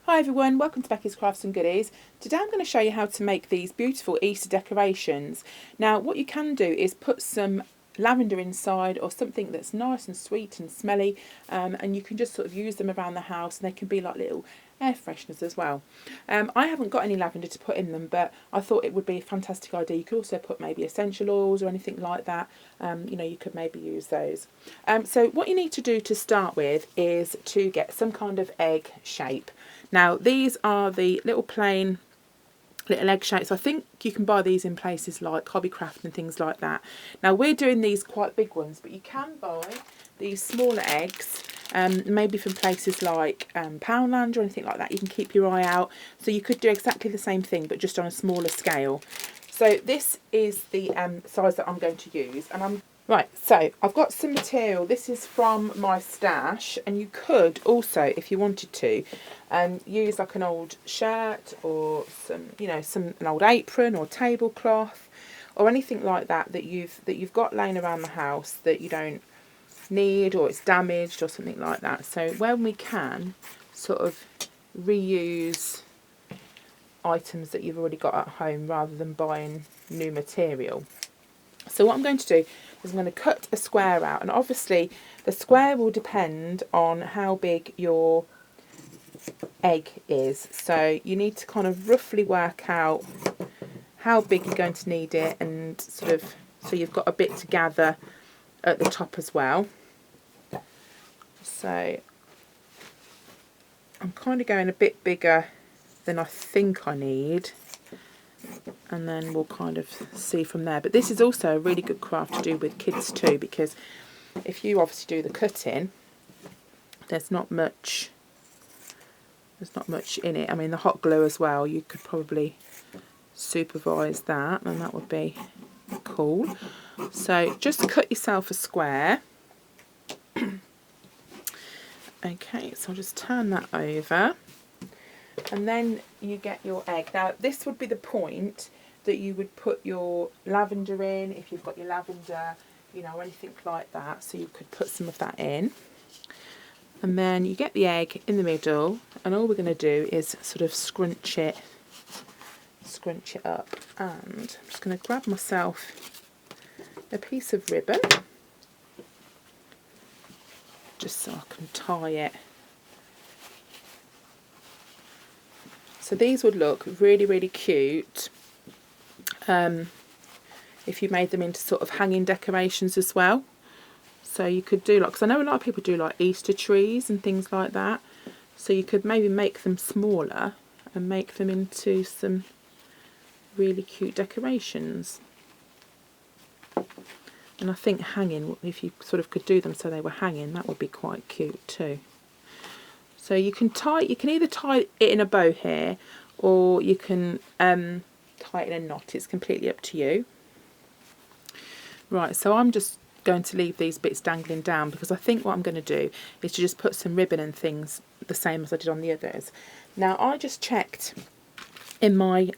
Hi everyone, welcome to Becky's Crafts and Goodies. Today I'm going to show you how to make these beautiful Easter decorations. Now what you can do is put some lavender inside or something that's nice and sweet and smelly, and you can just sort of use them around the house, and they can be like little air fresheners as well. I haven't got any lavender to put in them, but I thought it would be a fantastic idea. You could also put maybe essential oils or anything like that. You could maybe use those. So what you need to do to start with is to get some kind of egg shape. Now these are the little plain little egg shapes. I think you can buy these in places like Hobbycraft and things like that. Now we're doing these quite big ones, but you can buy these smaller eggs, maybe from places like Poundland or anything like that. You can keep your eye out. So you could do exactly the same thing, but just on a smaller scale. So this is the size that I'm going to use, and Right, so I've got some material. This is from my stash, and you could also, if you wanted to, use like an old shirt or an old apron or tablecloth or anything like that that you've got laying around the house that you don't need, or it's damaged or something like that. So when we can sort of reuse items that you've already got at home rather than buying new material. So what I'm going to do is I'm going to cut a square out, and obviously the square will depend on how big your egg is. So you need to kind of roughly work out how big you're going to need it, and sort of so you've got a bit to gather at the top as well. So I'm kind of going a bit bigger than I think I need, and then we'll kind of see from there. But this is also a really good craft to do with kids too, because if you obviously do the cutting, there's not much in it. I mean, the hot glue as well, you could probably supervise that, and that would be cool. So just cut yourself a square. Okay, so I'll just turn that over. And then you get your egg. Now this would be the point that you would put your lavender in, if you've got your lavender, or anything like that. So you could put some of that in. And then you get the egg in the middle, and all we're going to do is sort of scrunch it up. And I'm just going to grab myself a piece of ribbon, just so I can tie it. So these would look really, really cute if you made them into sort of hanging decorations as well. So you could do because I know a lot of people do like Easter trees and things like that. So you could maybe make them smaller and make them into some really cute decorations. And I think hanging, if you sort of could do them so they were hanging, that would be quite cute too. So you can either tie it in a bow here, or you can tie it in a knot. It's completely up to you. Right, so I'm just going to leave these bits dangling down, because I think what I'm going to do is to just put some ribbon and things the same as I did on the others. Now I just checked in my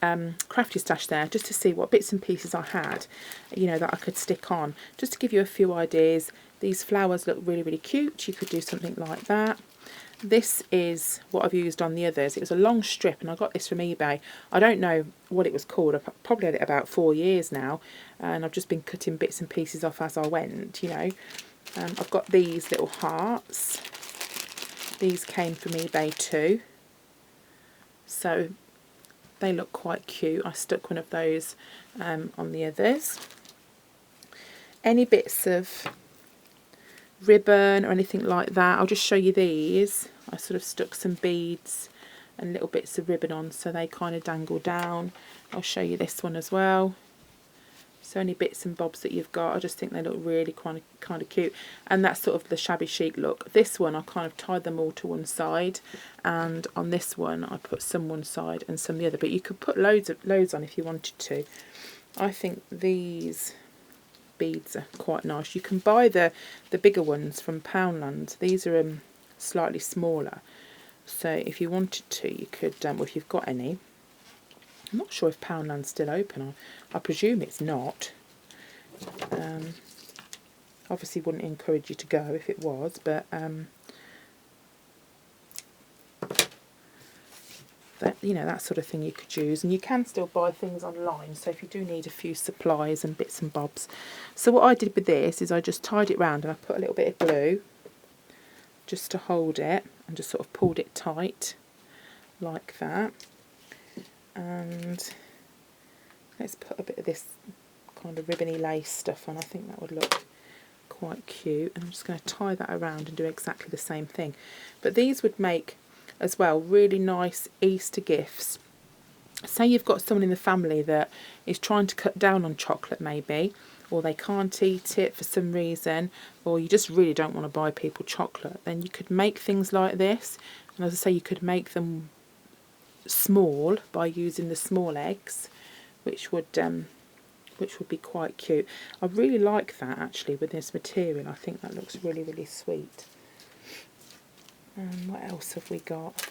crafty stash there just to see what bits and pieces I had, that I could stick on, just to give you a few ideas. These flowers look really, really cute. You could do something like that. This is what I've used on the others. It was a long strip, and I got this from eBay. I don't know what it was called. I've probably had it about 4 years now, and I've just been cutting bits and pieces off as I went, I've got these little hearts. These came from eBay too. So they look quite cute. I stuck one of those on the others. Any bits of ribbon or anything like that, I'll just show you these. I sort of stuck some beads and little bits of ribbon on, so they kind of dangle down. I'll show you this one as well. So any bits and bobs that you've got, I just think they look really kind of cute, and that's sort of the shabby chic look. This one I kind of tied them all to one side, and on this one I put some one side and some the other, but you could put loads on if you wanted to. I think these beads are quite nice. You can buy the bigger ones from Poundland. These are slightly smaller, so if you wanted to, you could, if you've got any. I'm not sure if Poundland's still open. I presume it's not. Obviously wouldn't encourage you to go if it was, but that, you know, that sort of thing you could use. And you can still buy things online, so if you do need a few supplies and bits and bobs. So what I did with this is I just tied it round and I put a little bit of glue just to hold it, and just sort of pulled it tight like that. And let's put a bit of this kind of ribbony lace stuff on. I think that would look quite cute. And I'm just going to tie that around and do exactly the same thing. But these would make as well really nice Easter gifts. Say you've got someone in the family that is trying to cut down on chocolate maybe, or they can't eat it for some reason, or you just really don't want to buy people chocolate, then you could make things like this. And as I say, you could make them small by using the small eggs, which would be quite cute. I really like that actually with this material. I think that looks really, really sweet. What else have we got?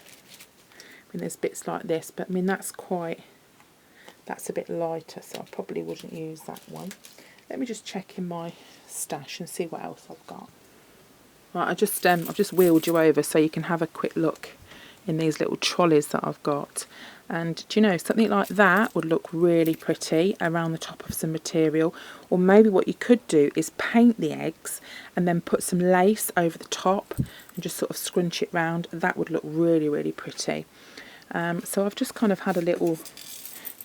I mean, there's bits like this, but I mean that's a bit lighter, so I probably wouldn't use that one. Let me just check in my stash and see what else I've got. Right, I've just wheeled you over so you can have a quick look in these little trolleys that I've got. And do you know, something like that would look really pretty around the top of some material. Or maybe what you could do is paint the eggs and then put some lace over the top and just sort of scrunch it round. That would look really, really pretty. So I've just kind of had a little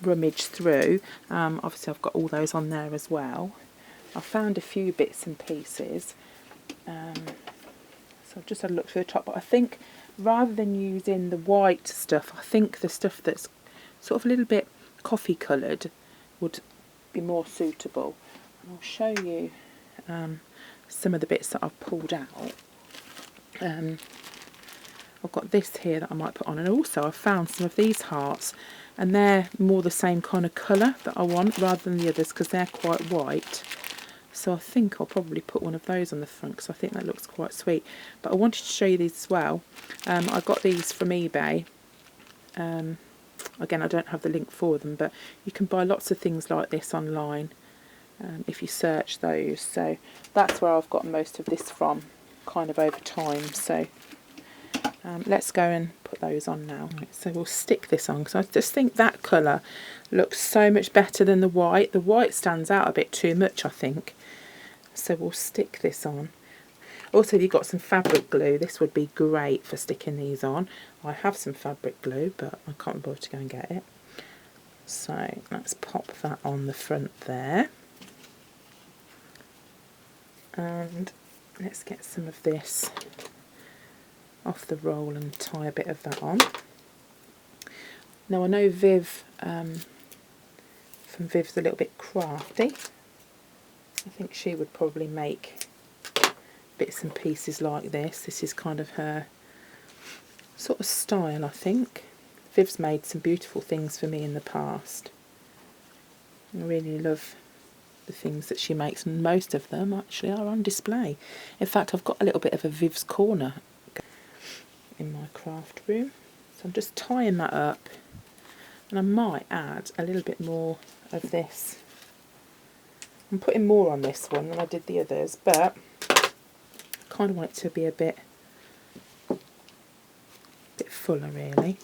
rummage through. Obviously I've got all those on there as well. I found a few bits and pieces. So I've just had a look through the top, but I think rather than using the white stuff, I think the stuff that's sort of a little bit coffee coloured would be more suitable. And I'll show you some of the bits that I've pulled out. I've got this here that I might put on, and also I've found some of these hearts, and they're more the same kind of colour that I want rather than the others, because they're quite white. So I think I'll probably put one of those on the front, because I think that looks quite sweet. But I wanted to show you these as well. I got these from eBay. Again, I don't have the link for them, but you can buy lots of things like this online if you search those. So that's where I've got most of this from, kind of over time. So let's go and put those on now. Right, so we'll stick this on, because I just think that colour looks so much better than the white. The white stands out a bit too much, I think. So we'll stick this on. Also, if you've got some fabric glue, this would be great for sticking these on. I have some fabric glue, but I can't bother to go and get it. So let's pop that on the front there. And let's get some of this off the roll and tie a bit of that on. Now I know Viv from Viv's a little bit crafty. I think she would probably make bits and pieces like this. This is kind of her sort of style, I think. Viv's made some beautiful things for me in the past. I really love the things that she makes, and most of them actually are on display. In fact, I've got a little bit of a Viv's corner in my craft room. So I'm just tying that up, and I might add a little bit more of this. I'm putting more on this one than I did the others, but I kind of want it to be a bit fuller really.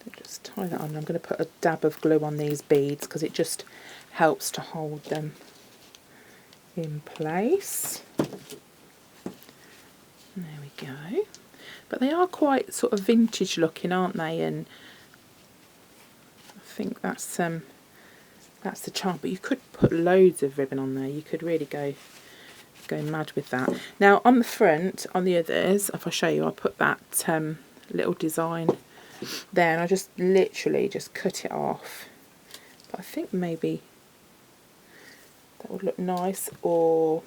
So just tie that on. I'm going to put a dab of glue on these beads because it just helps to hold them in place. There we go. But they are quite sort of vintage looking, aren't they? And I think that's the charm. But you could put loads of ribbon on there. You could really go mad with that. Now on the front, on the others, if I show you, I put that little design there, and I just literally just cut it off. But I think maybe that would look nice. Or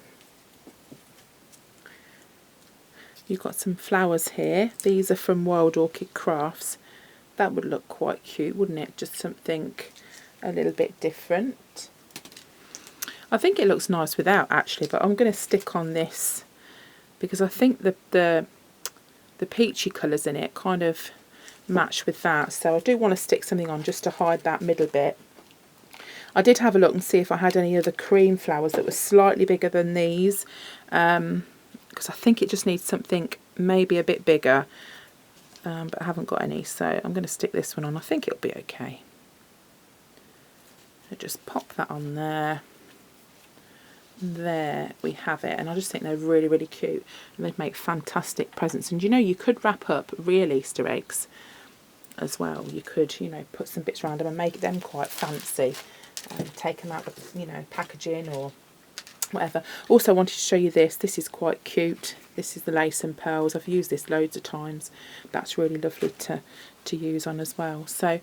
you've got some flowers here. These are from Wild Orchid Crafts. That would look quite cute, wouldn't it? Just something a little bit different. I think it looks nice without actually, but I'm going to stick on this because I think the peachy colours in it kind of match with that. So I do want to stick something on just to hide that middle bit. I did have a look and see if I had any other cream flowers that were slightly bigger than these, because I think it just needs something maybe a bit bigger. but I haven't got any, so I'm going to stick this one on. I think it'll be okay. So just pop that on there. There we have it, and I just think they're really, really cute, and they'd make fantastic presents. And you know, you could wrap up real Easter eggs as well. You could, you know, put some bits around them and make them quite fancy, and take them out of, you know, packaging or whatever. Also, I wanted to show you this. This is quite cute. This is the lace and pearls. I've used this loads of times. That's really lovely to use on as well. So,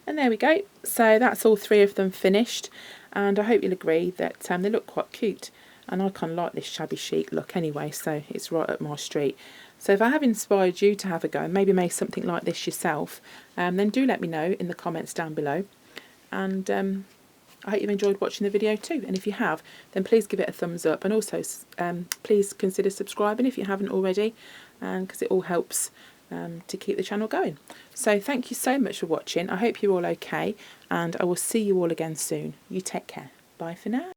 and there we go. So that's all 3 of them finished, and I hope you'll agree that they look quite cute, and I kind of like this shabby chic look anyway, so it's right up my street. So if I have inspired you to have a go and maybe make something like this yourself, then do let me know in the comments down below. And I hope you've enjoyed watching the video too, and if you have, then please give it a thumbs up, and also please consider subscribing if you haven't already, because it all helps to keep the channel going. So thank you so much for watching. I hope you're all okay, and I will see you all again soon. You take care. Bye for now.